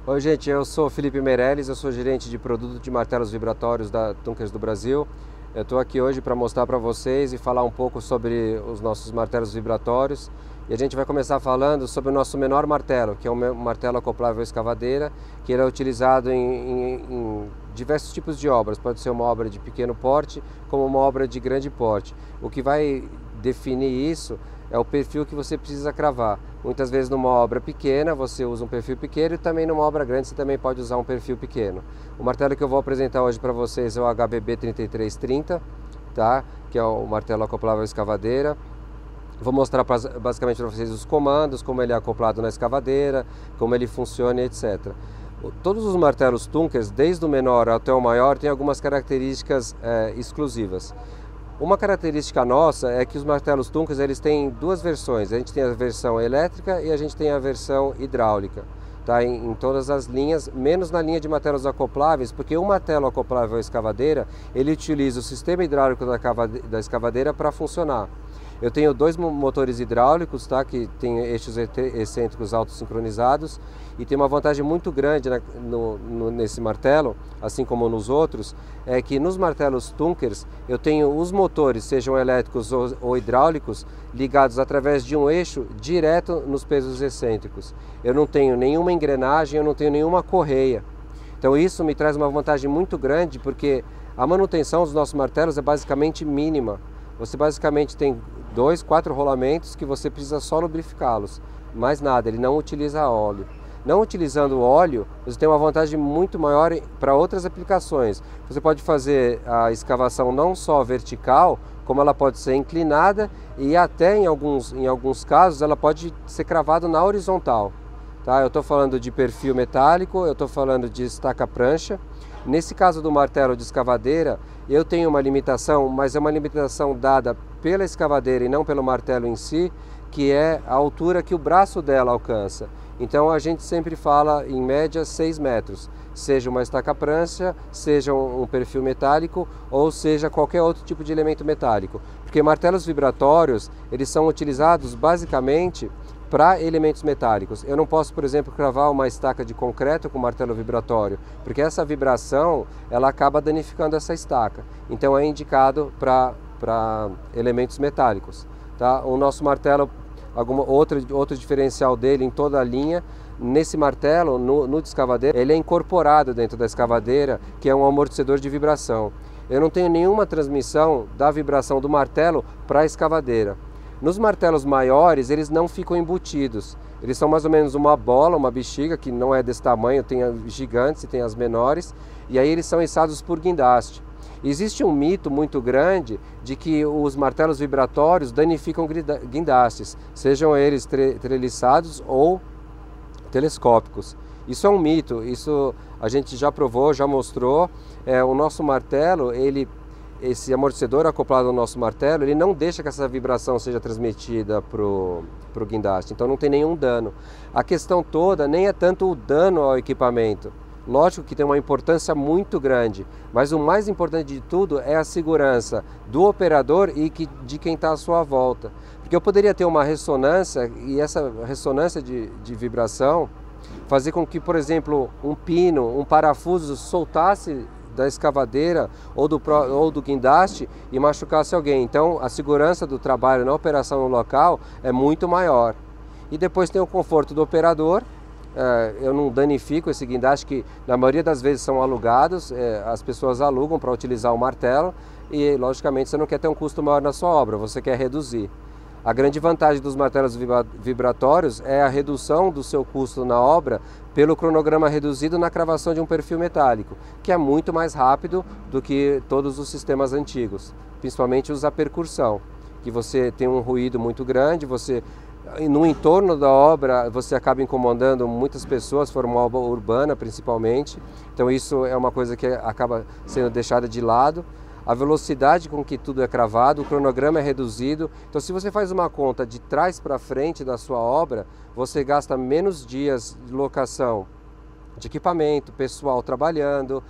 Oi gente, eu sou Felipe Meirelles, eu sou gerente de produto de martelos vibratórios da Tunkers do Brasil. Eu estou aqui hoje para mostrar para vocês e falar um pouco sobre os nossos martelos vibratórios. E a gente vai começar falando sobre o nosso menor martelo, que é um martelo acoplável à escavadeira, que ele é utilizado em diversos tipos de obras. Pode ser uma obra de pequeno porte, como uma obra de grande porte. O que vai definir isso é o perfil que você precisa cravar. Muitas vezes numa obra pequena você usa um perfil pequeno e também numa obra grande você também pode usar um perfil pequeno. O martelo que eu vou apresentar hoje para vocês é o HBB 3330, tá? Que é o martelo acoplável à escavadeira. Vou mostrar basicamente para vocês os comandos, como ele é acoplado na escavadeira, como ele funciona, etc. Todos os martelos Tunkers, desde o menor até o maior, têm algumas características exclusivas. Uma característica nossa é que os martelos Tunkers eles têm duas versões. A gente tem a versão elétrica e a gente tem a versão hidráulica, tá? Em todas as linhas, menos na linha de martelos acopláveis, porque o martelo acoplável à escavadeira, ele utiliza o sistema hidráulico da escavadeira para funcionar. Eu tenho dois motores hidráulicos, tá, que tem eixos excêntricos autossincronizados, e tem uma vantagem muito grande nesse martelo, assim como nos outros, é que nos martelos Tunkers eu tenho os motores, sejam elétricos ou hidráulicos, ligados através de um eixo direto nos pesos excêntricos. Eu não tenho nenhuma engrenagem, eu não tenho nenhuma correia. Então isso me traz uma vantagem muito grande, porque a manutenção dos nossos martelos é basicamente mínima. Você basicamente tem 2, 4 rolamentos que você precisa só lubrificá-los, mais nada, ele não utiliza óleo. Não utilizando óleo, você tem uma vantagem muito maior para outras aplicações. Você pode fazer a escavação não só vertical, como ela pode ser inclinada e até em alguns casos ela pode ser cravada na horizontal. Tá? Eu estou falando de perfil metálico, eu estou falando de estaca-prancha. Nesse caso do martelo de escavadeira, eu tenho uma limitação, mas é uma limitação dada pela escavadeira e não pelo martelo em si, que é a altura que o braço dela alcança. Então a gente sempre fala em média 6 metros, seja uma estaca-prancha, seja um perfil metálico ou seja qualquer outro tipo de elemento metálico. Porque martelos vibratórios, eles são utilizados basicamente para elementos metálicos. Eu não posso, por exemplo, cravar uma estaca de concreto com martelo vibratório, porque essa vibração ela acaba danificando essa estaca. Então é indicado para elementos metálicos. Tá? O nosso martelo, outro diferencial dele em toda a linha, nesse martelo, no de escavadeira, ele é incorporado dentro da escavadeira, que é um amortecedor de vibração. Eu não tenho nenhuma transmissão da vibração do martelo para a escavadeira. Nos martelos maiores, eles não ficam embutidos. Eles são mais ou menos uma bola, uma bexiga, que não é desse tamanho, tem as gigantes e tem as menores, e aí eles são içados por guindaste. Existe um mito muito grande de que os martelos vibratórios danificam guindastes, sejam eles treliçados ou telescópicos. Isso é um mito, isso a gente já provou, já mostrou. O nosso martelo, esse amortecedor acoplado ao nosso martelo, ele não deixa que essa vibração seja transmitida para o guindaste, então não tem nenhum dano. A questão toda nem é tanto o dano ao equipamento, lógico que tem uma importância muito grande, mas o mais importante de tudo é a segurança do operador e de quem está à sua volta. Porque eu poderia ter uma ressonância e essa ressonância de vibração fazer com que, por exemplo, um pino, um parafuso soltasse da escavadeira ou do guindaste e machucasse alguém. Então a segurança do trabalho na operação no local é muito maior. E depois tem o conforto do operador. Eu não danifico esse guindaste, que na maioria das vezes são alugados, as pessoas alugam para utilizar o martelo e logicamente você não quer ter um custo maior na sua obra, você quer reduzir. A grande vantagem dos martelos vibratórios é a redução do seu custo na obra pelo cronograma reduzido na cravação de um perfil metálico, que é muito mais rápido do que todos os sistemas antigos, principalmente os a percussão, que você tem um ruído muito grande, no entorno da obra você acaba incomodando muitas pessoas, se for uma obra urbana principalmente, então isso é uma coisa que acaba sendo deixada de lado. A velocidade com que tudo é cravado, o cronograma é reduzido. Então, se você faz uma conta de trás para frente da sua obra, você gasta menos dias de locação de equipamento, pessoal trabalhando,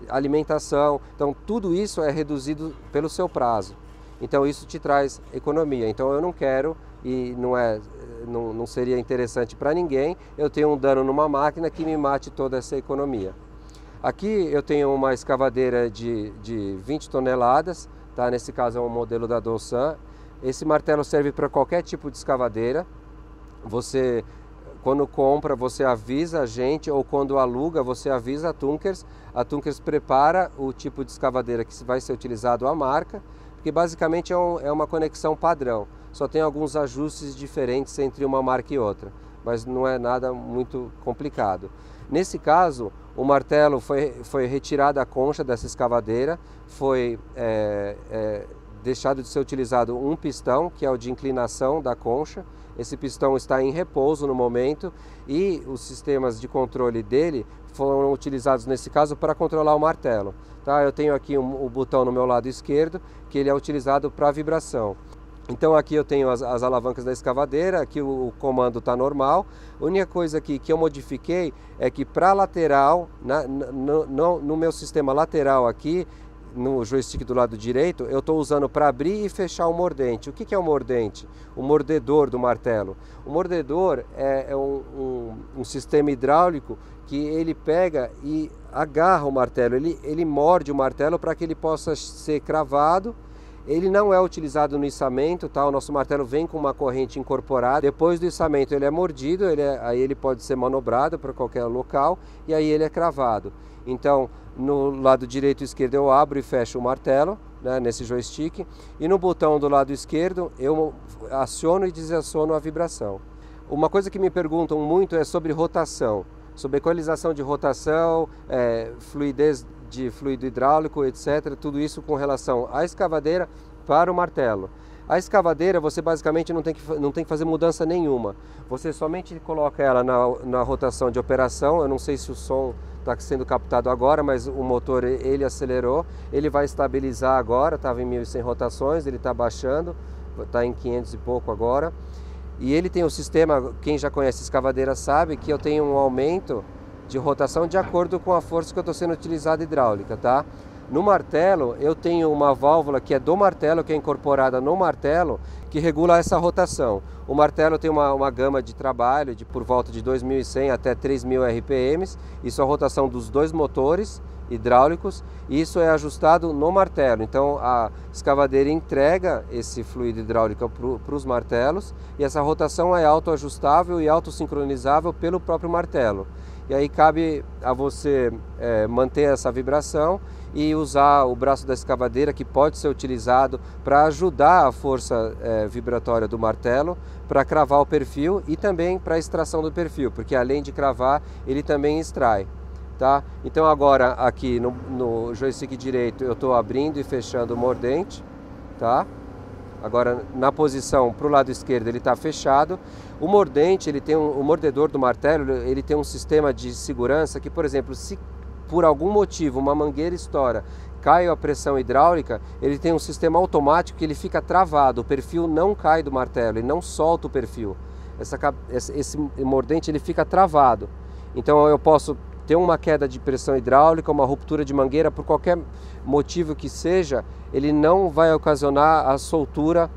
alimentação. Então, tudo isso é reduzido pelo seu prazo. Então isso te traz economia. Então eu não quero, e não seria interessante para ninguém, eu tenho um dano numa máquina que me mate toda essa economia. Aqui eu tenho uma escavadeira de 20 toneladas, tá? Nesse caso é um modelo da Doosan. Esse martelo serve para qualquer tipo de escavadeira. Você, quando compra, você avisa a gente, ou quando aluga, você avisa a Tunkers. A Tunkers prepara o tipo de escavadeira que vai ser utilizado a marca, porque basicamente é uma conexão padrão. Só tem alguns ajustes diferentes entre uma marca e outra, mas não é nada muito complicado. Nesse caso, o martelo foi retirado da concha dessa escavadeira, foi deixado de ser utilizado um pistão, que é o de inclinação da concha. Esse pistão está em repouso no momento e os sistemas de controle dele foram utilizados nesse caso para controlar o martelo. Tá? Eu tenho aqui o botão no meu lado esquerdo, que ele é utilizado para vibração. Então aqui eu tenho as alavancas da escavadeira, aqui o comando está normal. A única coisa aqui que eu modifiquei é que para lateral, no meu sistema lateral aqui, no joystick do lado direito, eu estou usando para abrir e fechar o mordente. O que é o mordente? O mordedor do martelo. O mordedor é um sistema hidráulico que ele pega e agarra o martelo, ele morde o martelo para que ele possa ser cravado. Ele não é utilizado no içamento, tá? O nosso martelo vem com uma corrente incorporada. Depois do içamento ele é mordido, aí ele pode ser manobrado para qualquer local e aí ele é cravado. Então, no lado direito e esquerdo eu abro e fecho o martelo, né, nesse joystick, e no botão do lado esquerdo eu aciono e desaciono a vibração. Uma coisa que me perguntam muito é sobre rotação, sobre equalização de rotação, fluidez de fluido hidráulico, etc. Tudo isso com relação à escavadeira para o martelo. A escavadeira você basicamente não tem que fazer mudança nenhuma. Você somente coloca ela na rotação de operação. Eu não sei se o som está sendo captado agora, mas o motor ele acelerou. Ele vai estabilizar agora, estava em 1.100 rotações, ele está baixando, está em 500 e pouco agora. E ele tem o sistema, quem já conhece escavadeira sabe que eu tenho um aumento de rotação de acordo com a força que eu estou sendo utilizada hidráulica, tá? No martelo, eu tenho uma válvula que é do martelo, que é incorporada no martelo, que regula essa rotação. O martelo tem uma gama de trabalho por volta de 2.100 até 3.000 RPMs, isso é a rotação dos dois motores hidráulicos, e isso é ajustado no martelo. Então a escavadeira entrega esse fluido hidráulico para os martelos, e essa rotação é autoajustável e autossincronizável pelo próprio martelo. E aí cabe a você manter essa vibração e usar o braço da escavadeira, que pode ser utilizado para ajudar a força vibratória do martelo para cravar o perfil e também para a extração do perfil, porque além de cravar, ele também extrai. Tá? Então agora aqui no joystick direito eu estou abrindo e fechando o mordente. Tá? Agora na posição para o lado esquerdo ele está fechado. O mordente, o mordedor do martelo, ele tem um sistema de segurança que, por exemplo, se por algum motivo uma mangueira estoura, cai a pressão hidráulica, ele tem um sistema automático que ele fica travado, o perfil não cai do martelo, ele não solta o perfil. Esse mordente ele fica travado. Então eu posso ter uma queda de pressão hidráulica, uma ruptura de mangueira, por qualquer motivo que seja, ele não vai ocasionar a soltura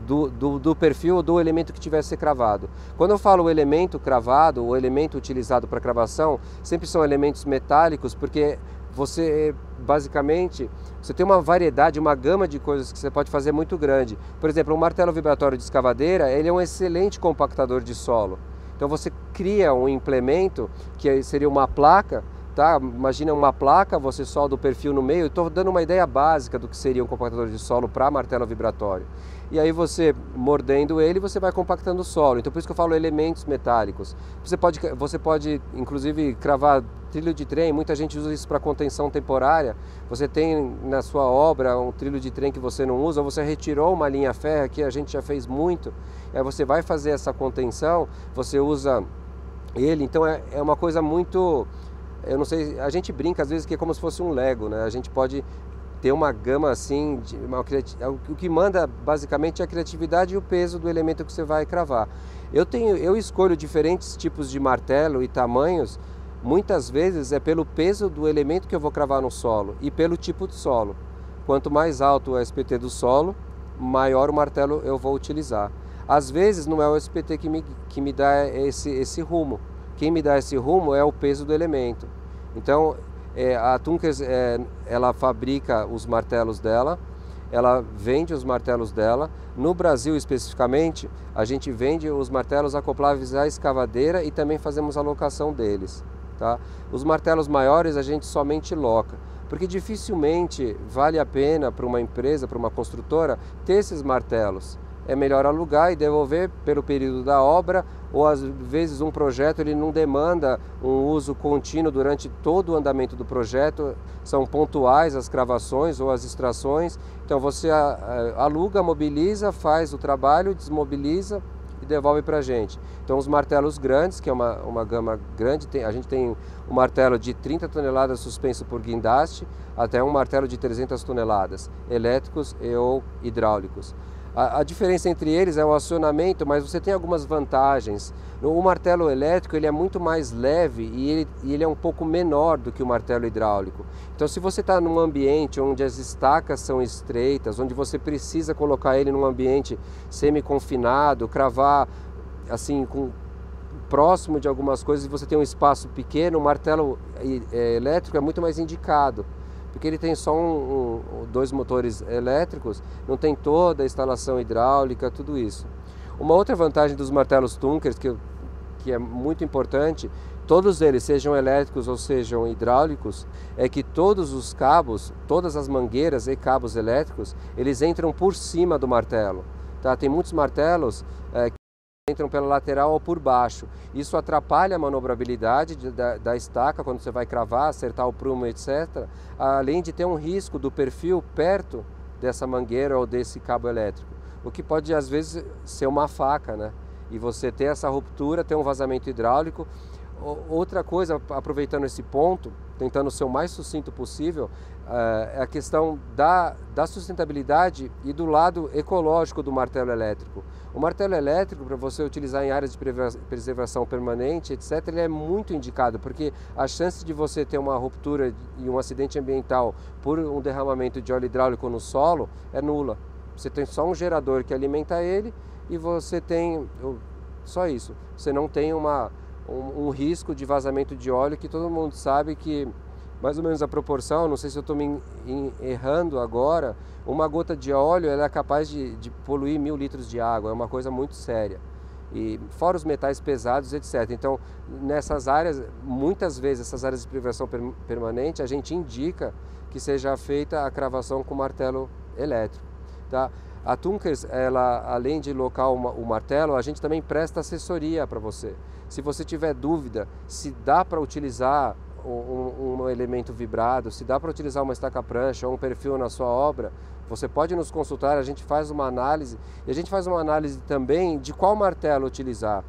do perfil do elemento que tiver ser cravado. Quando eu falo o elemento cravado, o elemento utilizado para cravação, sempre são elementos metálicos, porque você basicamente tem uma variedade, uma gama de coisas que você pode fazer muito grande. Por exemplo, um martelo vibratório de escavadeira, ele é um excelente compactador de solo. Então você cria um implemento que seria uma placa, tá? Imagina uma placa, você solda o perfil no meio. Estou dando uma ideia básica do que seria um compactador de solo para martelo vibratório. E aí você, mordendo ele, você vai compactando o solo. Então por isso que eu falo elementos metálicos. Você pode inclusive cravar trilho de trem, muita gente usa isso para contenção temporária. Você tem na sua obra um trilho de trem que você não usa, ou você retirou uma linha férrea, que a gente já fez muito. Aí você vai fazer essa contenção, você usa ele. Então é uma coisa muito... Eu não sei, a gente brinca às vezes que é como se fosse um Lego, né? A gente pode ter uma gama assim, o que manda basicamente é a criatividade e o peso do elemento que você vai cravar. Eu escolho diferentes tipos de martelo e tamanhos, muitas vezes é pelo peso do elemento que eu vou cravar no solo e pelo tipo de solo. quanto mais alto o SPT do solo, maior o martelo eu vou utilizar. Às vezes não é o SPT que me dá esse rumo. Quem me dá esse rumo é o peso do elemento. Então a Tunkers ela fabrica os martelos dela, ela vende os martelos dela. No Brasil especificamente, a gente vende os martelos acopláveis à escavadeira e também fazemos a locação deles. Tá? Os martelos maiores a gente somente loca, porque dificilmente vale a pena para uma empresa, para uma construtora, ter esses martelos. É melhor alugar e devolver pelo período da obra, ou às vezes um projeto ele não demanda um uso contínuo durante todo o andamento do projeto, são pontuais as cravações ou as extrações, então você aluga, mobiliza, faz o trabalho, desmobiliza e devolve para a gente. Então os martelos grandes, que é uma gama grande, a gente tem um martelo de 30 toneladas suspenso por guindaste, até um martelo de 300 toneladas, elétricos e ou hidráulicos. A diferença entre eles é o acionamento, mas você tem algumas vantagens. O martelo elétrico ele é muito mais leve e ele é um pouco menor do que o martelo hidráulico. Então se você está num ambiente onde as estacas são estreitas, onde você precisa colocar ele num ambiente semi-confinado, cravar assim próximo de algumas coisas e você tem um espaço pequeno, o martelo elétrico é muito mais indicado. Porque ele tem só dois motores elétricos, não tem toda a instalação hidráulica, tudo isso. Uma outra vantagem dos martelos Tunkers, que é muito importante, todos eles, sejam elétricos ou sejam hidráulicos, é que todos os cabos, todas as mangueiras e cabos elétricos, eles entram por cima do martelo. Tá? Tem muitos martelos que entram pela lateral ou por baixo. Isso atrapalha a manobrabilidade da estaca quando você vai cravar, acertar o prumo, etc. Além de ter um risco do perfil perto dessa mangueira ou desse cabo elétrico, o que pode às vezes ser uma faca, né? E você ter essa ruptura, ter um vazamento hidráulico. Outra coisa, aproveitando esse ponto, tentando ser o mais sucinto possível, é a questão da sustentabilidade e do lado ecológico do martelo elétrico. O martelo elétrico, para você utilizar em áreas de preservação permanente, etc., ele é muito indicado, porque a chance de você ter uma ruptura e um acidente ambiental por um derramamento de óleo hidráulico no solo é nula. Você tem só um gerador que alimenta ele e você tem só isso. Você não tem um risco de vazamento de óleo, que todo mundo sabe que mais ou menos a proporção, não sei se eu estou me errando agora, uma gota de óleo ela é capaz de poluir 1000 litros de água, é uma coisa muito séria. E fora os metais pesados, etc. Então, nessas áreas, muitas vezes, essas áreas de preservação permanente, a gente indica que seja feita a cravação com martelo elétrico. Tá? A Tunkers, ela, além de locar o martelo, a gente também presta assessoria para você. Se você tiver dúvida se dá para utilizar um elemento vibrado, se dá para utilizar uma estaca prancha ou um perfil na sua obra, você pode nos consultar, a gente faz uma análise e a gente faz uma análise também de qual martelo utilizar.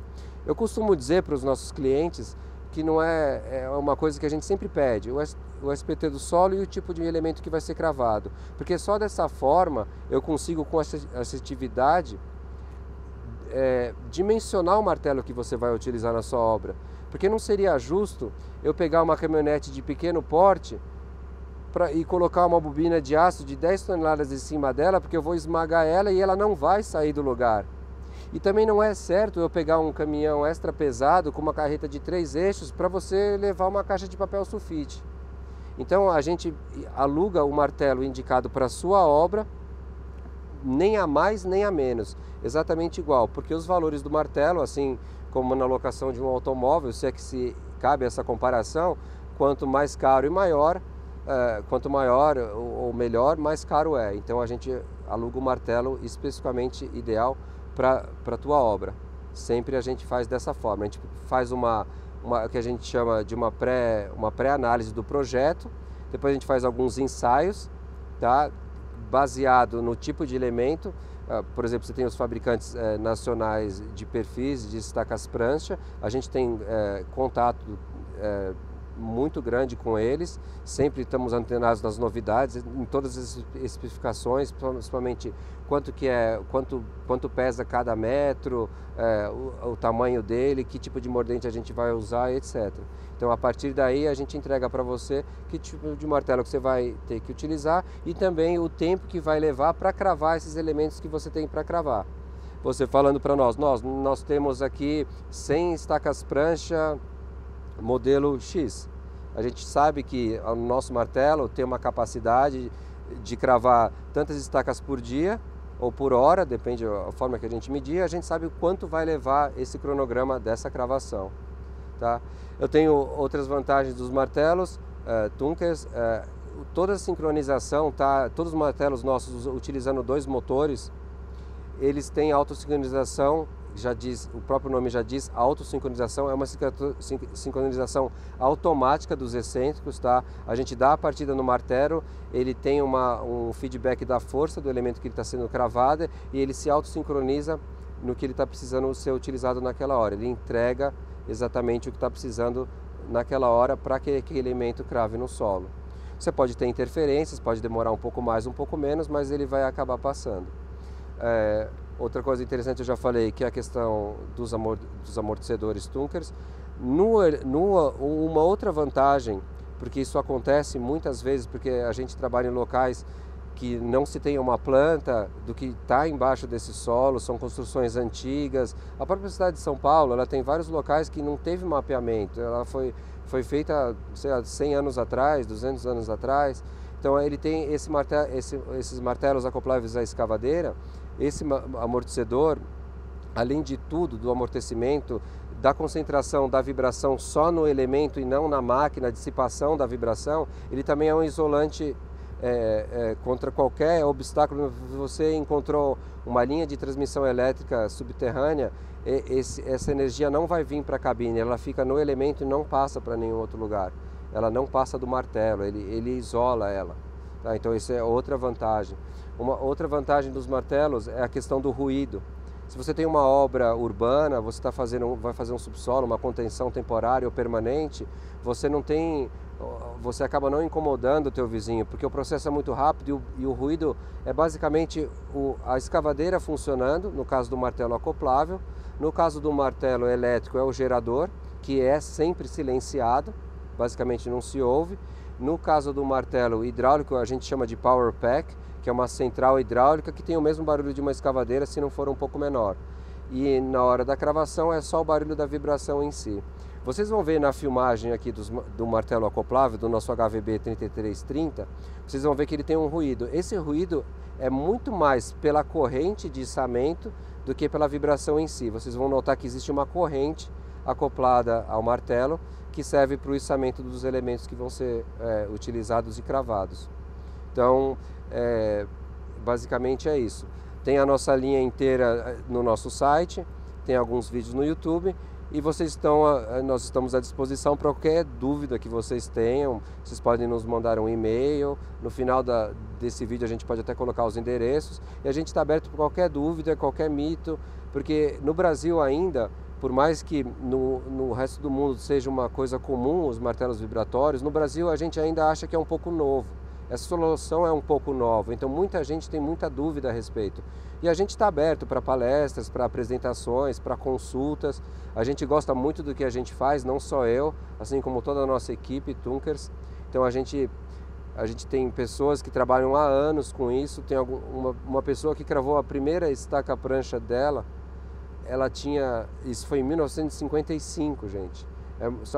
Eu costumo dizer para os nossos clientes que não é uma coisa que a gente sempre pede, o SPT do solo e o tipo de elemento que vai ser cravado, porque só dessa forma eu consigo com assertividade dimensionar o martelo que você vai utilizar na sua obra. Porque não seria justo eu pegar uma caminhonete de pequeno porte e colocar uma bobina de aço de 10 toneladas em cima dela, porque eu vou esmagar ela e ela não vai sair do lugar. E também não é certo eu pegar um caminhão extra pesado com uma carreta de 3 eixos para você levar uma caixa de papel sulfite. Então a gente aluga o martelo indicado para a sua obra, nem a mais nem a menos, exatamente igual, porque os valores do martelo, assim como na locação de um automóvel, se é que se cabe essa comparação, quanto mais caro e maior, quanto maior ou melhor, mais caro é. Então a gente aluga o martelo especificamente ideal para a tua obra. Sempre a gente faz dessa forma, a gente faz uma que a gente chama de uma pré-análise do projeto, depois a gente faz alguns ensaios, tá? Baseado no tipo de elemento. Por exemplo, você tem os fabricantes nacionais de perfis, de estacas prancha, a gente tem contato muito grande com eles, sempre estamos antenados nas novidades, em todas as especificações, principalmente quanto pesa cada metro, o tamanho dele, que tipo de mordente a gente vai usar, etc. Então, a partir daí, a gente entrega para você que tipo de martelo que você vai ter que utilizar e também o tempo que vai levar para cravar esses elementos que você tem para cravar. Você falando para nós temos aqui 100 estacas prancha modelo X. A gente sabe que o nosso martelo tem uma capacidade de cravar tantas estacas por dia ou por hora, depende da forma que a gente medir, a gente sabe o quanto vai levar esse cronograma dessa cravação. Tá? Eu tenho outras vantagens dos martelos Tunkers, toda a sincronização, tá? Todos os martelos nossos utilizando 2 motores, eles têm autossincronização, o próprio nome já diz, autossincronização é uma sincronização automática dos excêntricos, tá? A gente dá a partida no martelo, ele tem um feedback da força do elemento que ele está sendo cravado e ele se autossincroniza no que ele está precisando ser utilizado naquela hora. Ele entrega exatamente o que está precisando naquela hora para que aquele elemento crave no solo. Você pode ter interferências, pode demorar um pouco mais, um pouco menos, mas ele vai acabar passando. Outra coisa interessante, eu já falei, que é a questão dos amortecedores Tunkers. Uma outra vantagem, porque isso acontece muitas vezes, porque a gente trabalha em locais que não se tem uma planta do que está embaixo desse solo, são construções antigas. A própria cidade de São Paulo, ela tem vários locais que não teve mapeamento, ela foi feita, sei lá, 100 anos atrás, 200 anos atrás. Então ele tem esses martelos acopláveis à escavadeira. Esse amortecedor, além de tudo, do amortecimento, da concentração da vibração só no elemento e não na máquina, a dissipação da vibração, ele também é um isolante contra qualquer obstáculo. Você encontrou uma linha de transmissão elétrica subterrânea, essa energia não vai vir para a cabine, ela fica no elemento e não passa para nenhum outro lugar. Ela não passa do martelo, ele isola ela. Tá? Então, isso é outra vantagem. Uma outra vantagem dos martelos é a questão do ruído. Se você tem uma obra urbana, você vai fazer um subsolo, uma contenção temporária ou permanente, você acaba não incomodando o teu vizinho, porque o processo é muito rápido e o ruído é basicamente a escavadeira funcionando, no caso do martelo acoplável. No caso do martelo elétrico é o gerador, que é sempre silenciado, basicamente não se ouve. No caso do martelo hidráulico, a gente chama de power pack, que é uma central hidráulica que tem o mesmo barulho de uma escavadeira, se não for um pouco menor. E na hora da cravação é só o barulho da vibração em si. Vocês vão ver na filmagem aqui do martelo acoplável, do nosso HVB 3330, vocês vão ver que ele tem um ruído. Esse ruído é muito mais pela corrente de içamento do que pela vibração em si. Vocês vão notar que existe uma corrente acoplada ao martelo que serve para o içamento dos elementos que vão ser utilizados e cravados. Então, basicamente é isso. Tem a nossa linha inteira no nosso site, tem alguns vídeos no YouTube e nós estamos à disposição para qualquer dúvida que vocês tenham. Vocês podem nos mandar um e-mail, no final desse vídeo a gente pode até colocar os endereços e a gente está aberto para qualquer dúvida, qualquer mito, porque no Brasil ainda, por mais que no resto do mundo seja uma coisa comum os martelos vibratórios, no Brasil a gente ainda acha que é um pouco novo. Essa solução é um pouco nova, então muita gente tem muita dúvida a respeito. E a gente está aberto para palestras, para apresentações, para consultas. A gente gosta muito do que a gente faz, não só eu, assim como toda a nossa equipe Tunkers. Então a gente tem pessoas que trabalham há anos com isso. Tem uma pessoa que cravou a primeira estaca prancha dela, isso foi em 1955, gente.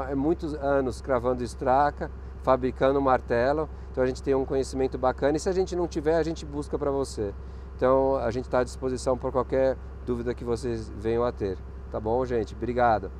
É muitos anos cravando estaca, fabricando martelo. Então a gente tem um conhecimento bacana e se a gente não tiver, a gente busca para você. Então a gente está à disposição para qualquer dúvida que vocês venham a ter. Tá bom, gente? Obrigado.